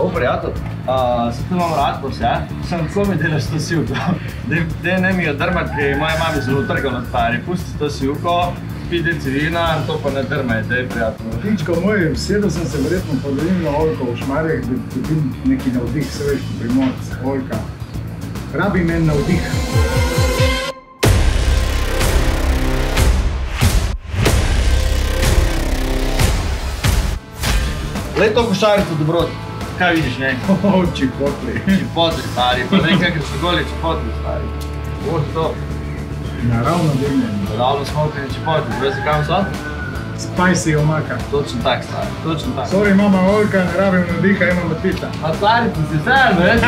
prijatelj, se tu imam rad pa vse, sem tako mi delaš to sivko. Dej ne mi jo drmati, ker je moja mami zelo trgal nad pari. Pusti to sivko, pide vina, to pa ne drmaj, dej prijatelj. Tičko moj, sedel sem se verjetno podolil na oljko v Šmarjah, da dobim neki navdih, se veš, Primorc, oljka. Rabim en navdih. Glej to košarico dobrot, kaj vidiš, ne? Čipotli. Čipotli, stari, pa ne kakre so goli čipotli, stari. To. Naravno dimljeni. Naravno smokljeni čipotli, veš kam so? Spicy omaka. Točno tak, stari, točno tak. Sorry, mama oljka, ne rabim navdiha, imam odpita. A stari, ti si ser, veš?